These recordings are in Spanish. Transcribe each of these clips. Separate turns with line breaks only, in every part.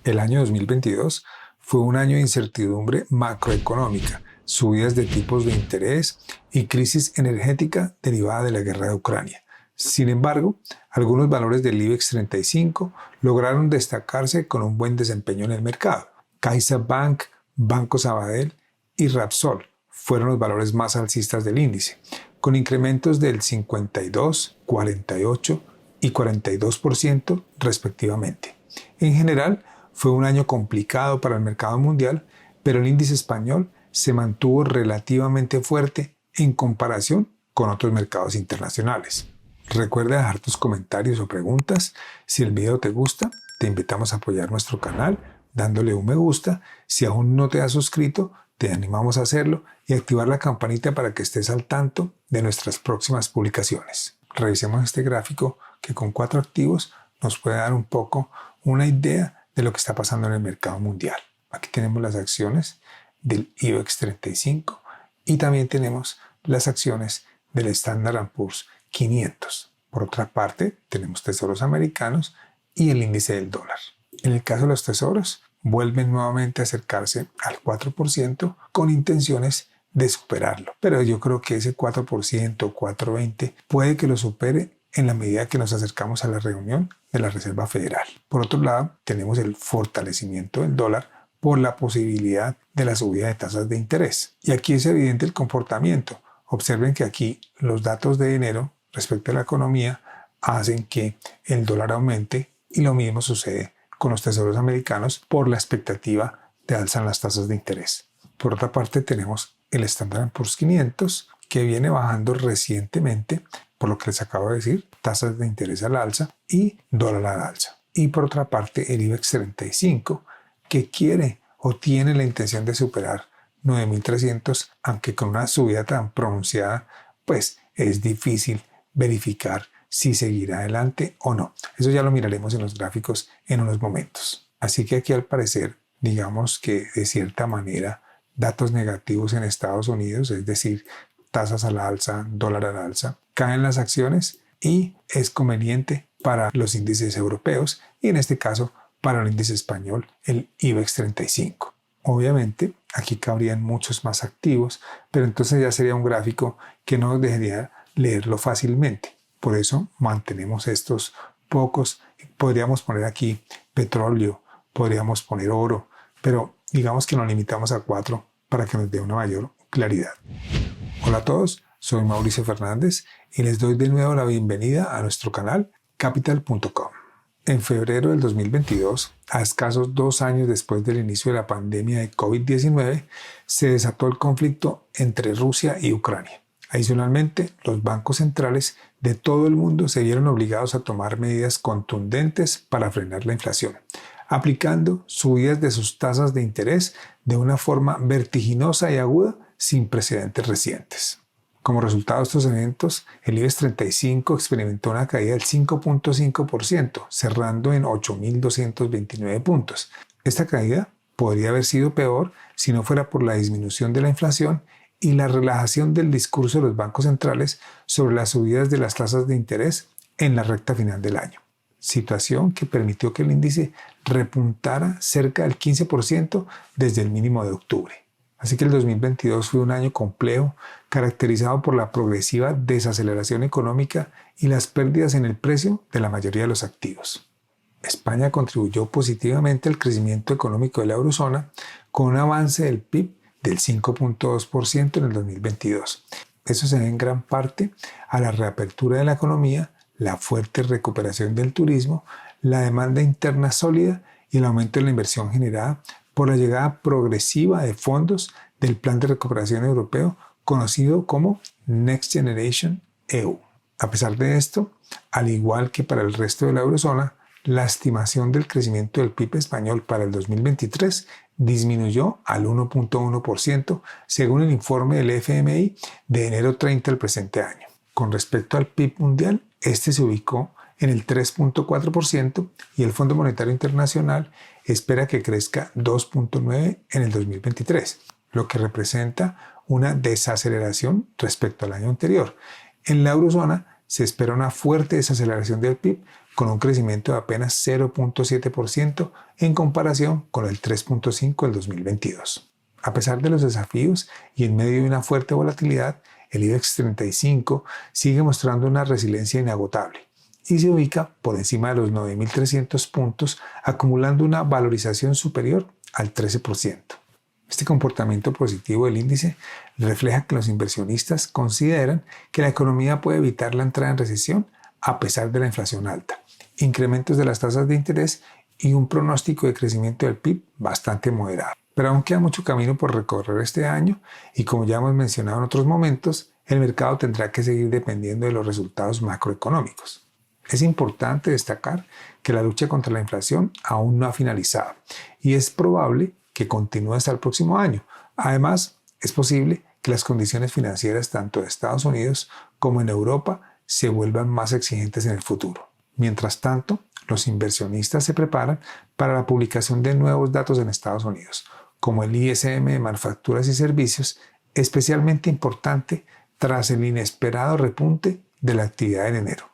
El año 2022 fue un año de incertidumbre macroeconómica, subidas de tipos de interés y crisis energética derivada de la guerra de Ucrania. Sin embargo, algunos valores del IBEX 35 lograron destacarse con un buen desempeño en el mercado. CaixaBank, Banco Sabadell y Repsol fueron los valores más alcistas del índice, con incrementos del 52, 48 y 42% respectivamente. En general, fue un año complicado para el mercado mundial, pero el índice español se mantuvo relativamente fuerte en comparación con otros mercados internacionales. Recuerda dejar tus comentarios o preguntas. Si el video te gusta, te invitamos a apoyar nuestro canal dándole un me gusta. Si aún no te has suscrito, te animamos a hacerlo y activar la campanita para que estés al tanto de nuestras próximas publicaciones. Revisemos este gráfico que con 4 activos nos puede dar un poco una idea de lo que está pasando en el mercado mundial. Aquí tenemos las acciones del IBEX 35 y también tenemos las acciones del Standard & Poor's 500. Por otra parte, tenemos tesoros americanos y el índice del dólar. En el caso de los tesoros, vuelven nuevamente a acercarse al 4% con intenciones de superarlo. Pero yo creo que ese 4% o 4,20 puede que lo supere en la medida que nos acercamos a la reunión de la Reserva Federal. Por otro lado, tenemos el fortalecimiento del dólar por la posibilidad de la subida de tasas de interés. Y aquí es evidente el comportamiento. Observen que aquí los datos de enero respecto a la economía hacen que el dólar aumente y lo mismo sucede con los tesoros americanos por la expectativa de alza en las tasas de interés. Por otra parte, tenemos el Standard & Poor's 500 que viene bajando recientemente, por lo que les acabo de decir, tasas de interés al alza y dólar al alza. Y por otra parte, el IBEX 35 que quiere o tiene la intención de superar 9.300, aunque con una subida tan pronunciada, pues es difícil verificar si seguirá adelante o no. Eso ya lo miraremos en los gráficos en unos momentos. Así que aquí al parecer, digamos que de cierta manera, datos negativos en Estados Unidos, es decir, tasas a la alza, dólar a la alza, caen las acciones y es conveniente para los índices europeos y en este caso para el índice español, el IBEX 35. Obviamente, aquí cabrían muchos más activos, pero entonces ya sería un gráfico que no nos dejaría leerlo fácilmente. Por eso mantenemos estos pocos. Podríamos poner aquí petróleo, podríamos poner oro, pero digamos que nos limitamos a 4 para que nos dé una mayor claridad. Hola a todos, soy Mauricio Fernández y les doy de nuevo la bienvenida a nuestro canal Capital.com. En febrero del 2022, a escasos 2 años después del inicio de la pandemia de COVID-19, se desató el conflicto entre Rusia y Ucrania. Adicionalmente, los bancos centrales de todo el mundo se vieron obligados a tomar medidas contundentes para frenar la inflación, aplicando subidas de sus tasas de interés de una forma vertiginosa y aguda sin precedentes recientes. Como resultado de estos eventos, el IBEX 35 experimentó una caída del 5.5%, cerrando en 8.229 puntos. Esta caída podría haber sido peor si no fuera por la disminución de la inflación y la relajación del discurso de los bancos centrales sobre las subidas de las tasas de interés en la recta final del año. Situación que permitió que el índice repuntara cerca del 15% desde el mínimo de octubre. Así que el 2022 fue un año complejo, caracterizado por la progresiva desaceleración económica y las pérdidas en el precio de la mayoría de los activos. España contribuyó positivamente al crecimiento económico de la eurozona con un avance del PIB del 5.2% en el 2022. Eso se debe en gran parte a la reapertura de la economía, la fuerte recuperación del turismo, la demanda interna sólida y el aumento de la inversión generada por la llegada progresiva de fondos del Plan de Recuperación Europeo conocido como Next Generation EU. A pesar de esto, al igual que para el resto de la eurozona, la estimación del crecimiento del PIB español para el 2023 disminuyó al 1.1% según el informe del FMI de enero 30 del presente año. Con respecto al PIB mundial, este se ubicó en el 3.4% y el Fondo Monetario Internacional espera que crezca 2.9% en el 2023, lo que representa una desaceleración respecto al año anterior. En la eurozona se espera una fuerte desaceleración del PIB con un crecimiento de apenas 0.7% en comparación con el 3.5% del 2022. A pesar de los desafíos y en medio de una fuerte volatilidad, el IBEX 35 sigue mostrando una resiliencia inagotable y se ubica por encima de los 9.300 puntos, acumulando una valorización superior al 13%. Este comportamiento positivo del índice refleja que los inversionistas consideran que la economía puede evitar la entrada en recesión a pesar de la inflación alta, incrementos de las tasas de interés y un pronóstico de crecimiento del PIB bastante moderado. Pero aún queda mucho camino por recorrer este año y, como ya hemos mencionado en otros momentos, el mercado tendrá que seguir dependiendo de los resultados macroeconómicos. Es importante destacar que la lucha contra la inflación aún no ha finalizado y es probable que continúe hasta el próximo año. Además, es posible que las condiciones financieras tanto de Estados Unidos como en Europa se vuelvan más exigentes en el futuro. Mientras tanto, los inversionistas se preparan para la publicación de nuevos datos en Estados Unidos, como el ISM de manufacturas y servicios, especialmente importante tras el inesperado repunte de la actividad en enero.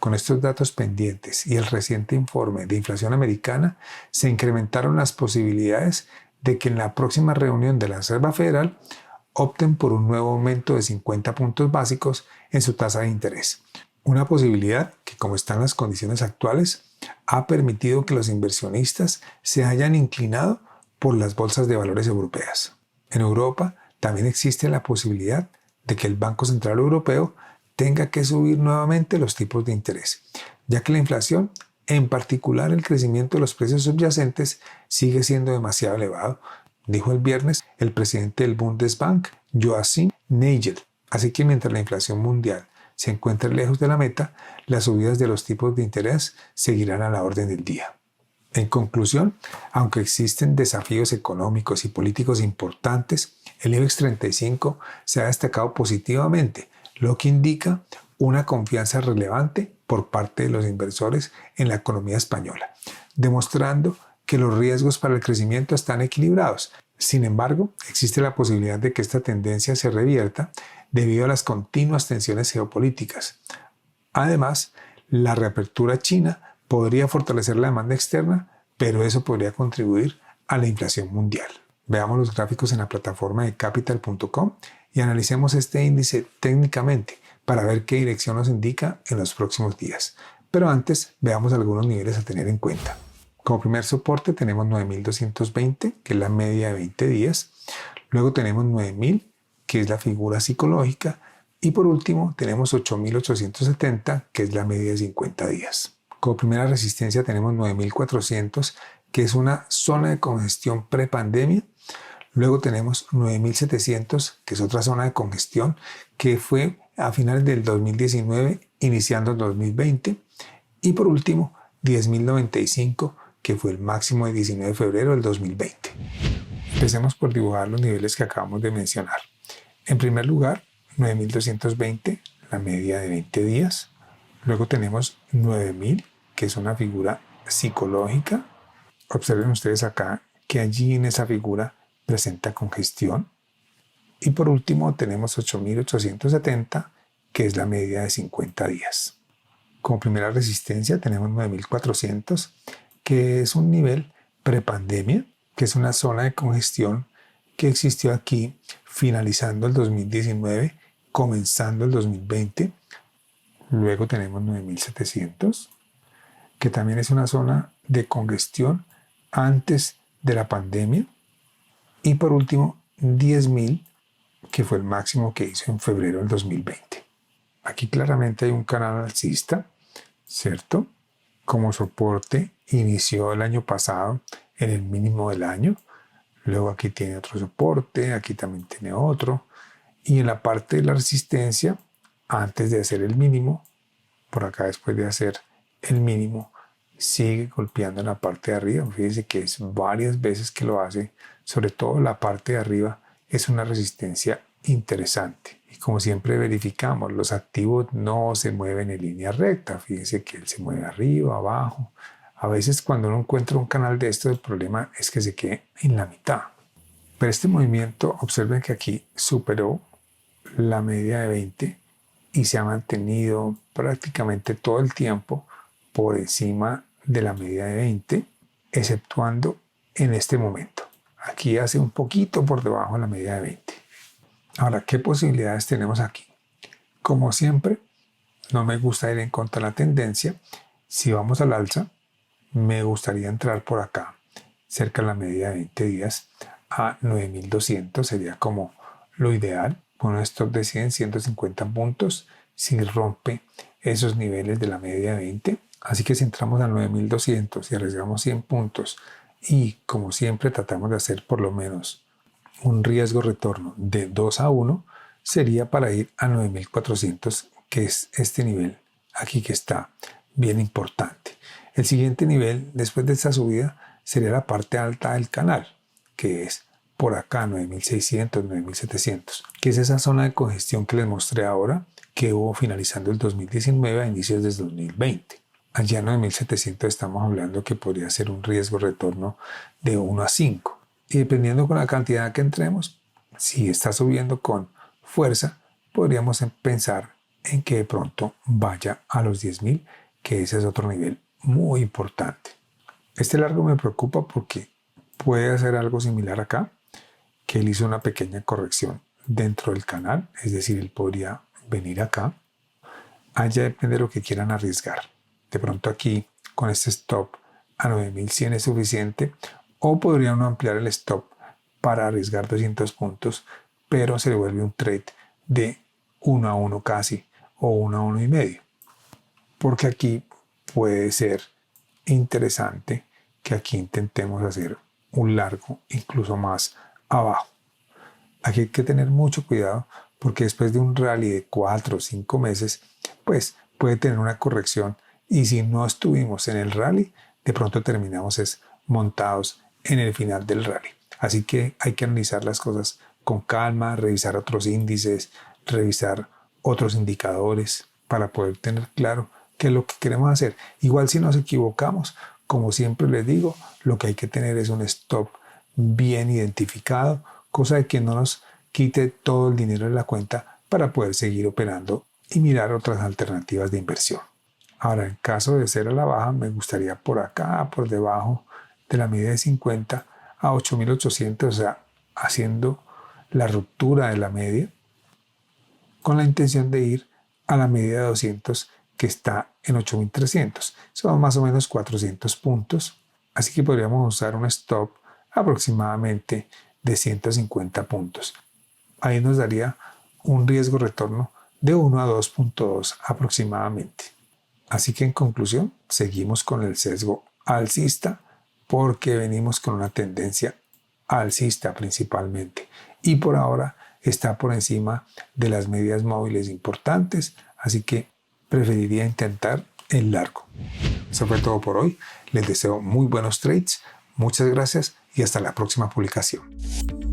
Con estos datos pendientes y el reciente informe de inflación americana, se incrementaron las posibilidades de que en la próxima reunión de la Reserva Federal opten por un nuevo aumento de 50 puntos básicos en su tasa de interés. Una posibilidad que, como están las condiciones actuales, ha permitido que los inversionistas se hayan inclinado por las bolsas de valores europeas. En Europa también existe la posibilidad de que el Banco Central Europeo tenga que subir nuevamente los tipos de interés, ya que la inflación, en particular el crecimiento de los precios subyacentes, sigue siendo demasiado elevado, dijo el viernes el presidente del Bundesbank, Joachim Nagel. Así que mientras la inflación mundial se encuentre lejos de la meta, las subidas de los tipos de interés seguirán a la orden del día. En conclusión, aunque existen desafíos económicos y políticos importantes, el IBEX 35 se ha destacado positivamente, lo que indica una confianza relevante por parte de los inversores en la economía española, demostrando que los riesgos para el crecimiento están equilibrados. Sin embargo, existe la posibilidad de que esta tendencia se revierta debido a las continuas tensiones geopolíticas. Además, la reapertura china podría fortalecer la demanda externa, pero eso podría contribuir a la inflación mundial. Veamos los gráficos en la plataforma de capital.com y analicemos este índice técnicamente para ver qué dirección nos indica en los próximos días. Pero antes, veamos algunos niveles a tener en cuenta. Como primer soporte tenemos 9.220, que es la media de 20 días. Luego tenemos 9.000, que es la figura psicológica. Y por último tenemos 8.870, que es la media de 50 días. Como primera resistencia tenemos 9.400, que es una zona de congestión prepandemia. Luego tenemos 9.700, que es otra zona de congestión, que fue a finales del 2019, iniciando el 2020. Y por último, 10.095, que fue el máximo de 19 de febrero del 2020. Empecemos por dibujar los niveles que acabamos de mencionar. En primer lugar, 9.220, la media de 20 días. Luego tenemos 9.000, que es una figura psicológica. Observen ustedes acá que allí en esa figura presenta congestión. Y por último tenemos 8.870, que es la media de 50 días. Como primera resistencia tenemos 9.400, que es un nivel prepandemia, que es una zona de congestión que existió aquí finalizando el 2019, comenzando el 2020. Luego tenemos 9.700, que también es una zona de congestión antes de la pandemia. Y por último, 10.000, que fue el máximo que hizo en febrero del 2020. Aquí claramente hay un canal alcista, ¿cierto? Como soporte inició el año pasado en el mínimo del año. Luego aquí tiene otro soporte, aquí también tiene otro. Y en la parte de la resistencia, antes de hacer el mínimo, por acá después de hacer el mínimo, sigue golpeando en la parte de arriba. Fíjense que es varias veces que lo hace, sobre todo la parte de arriba es una resistencia interesante. Y como siempre verificamos, los activos no se mueven en línea recta. Fíjense que él se mueve arriba, abajo. A veces cuando uno encuentra un canal de esto, el problema es que se quede en la mitad. Pero este movimiento, observen que aquí superó la media de 20 y se ha mantenido prácticamente todo el tiempo por encima de la media de 20, exceptuando en este momento. Aquí hace un poquito por debajo de la media de 20. Ahora, ¿qué posibilidades tenemos aquí? Como siempre, no me gusta ir en contra de la tendencia. Si vamos al alza, me gustaría entrar por acá, cerca de la media de 20 días, a 9.200, sería como lo ideal, con un stop de 150 puntos, si rompe esos niveles de la media de 20. Así que si entramos a 9.200 y arriesgamos 100 puntos, y como siempre tratamos de hacer por lo menos un riesgo retorno de 2 a 1, sería para ir a 9.400, que es este nivel aquí que está bien importante. El siguiente nivel después de esta subida sería la parte alta del canal, que es por acá 9.600, 9.700, que es esa zona de congestión que les mostré ahora, que hubo finalizando el 2019 a inicios del 2020. Allá en 9.700 estamos hablando que podría ser un riesgo retorno de 1 a 5. Y dependiendo con la cantidad que entremos, si está subiendo con fuerza, podríamos pensar en que de pronto vaya a los 10.000, que ese es otro nivel muy importante. Este largo me preocupa porque puede hacer algo similar acá, que él hizo una pequeña corrección dentro del canal, es decir, él podría venir acá. Allá depende de lo que quieran arriesgar. De pronto aquí con este stop a 9.100 es suficiente, o podría uno ampliar el stop para arriesgar 200 puntos, pero se le vuelve un trade de 1 a 1 casi, o 1 a 1,5. Porque aquí puede ser interesante que aquí intentemos hacer un largo incluso más abajo. Aquí hay que tener mucho cuidado porque después de un rally de 4 o 5 meses, pues puede tener una corrección, y si no estuvimos en el rally, de pronto terminamos montados en el final del rally. Así que hay que analizar las cosas con calma, revisar otros índices, revisar otros indicadores para poder tener claro qué es lo que queremos hacer. Igual si nos equivocamos, como siempre les digo, lo que hay que tener es un stop bien identificado, cosa de que no nos quite todo el dinero de la cuenta para poder seguir operando y mirar otras alternativas de inversión. Ahora, en caso de ser a la baja, me gustaría por acá, por debajo de la media de 50 a 8.800, o sea, haciendo la ruptura de la media, con la intención de ir a la media de 200 que está en 8.300. Son más o menos 400 puntos, así que podríamos usar un stop aproximadamente de 150 puntos. Ahí nos daría un riesgo retorno de 1 a 2.2 aproximadamente. Así que en conclusión, seguimos con el sesgo alcista porque venimos con una tendencia alcista principalmente, y por ahora está por encima de las medias móviles importantes, así que preferiría intentar el largo. Eso fue todo por hoy. Les deseo muy buenos trades. Muchas gracias y hasta la próxima publicación.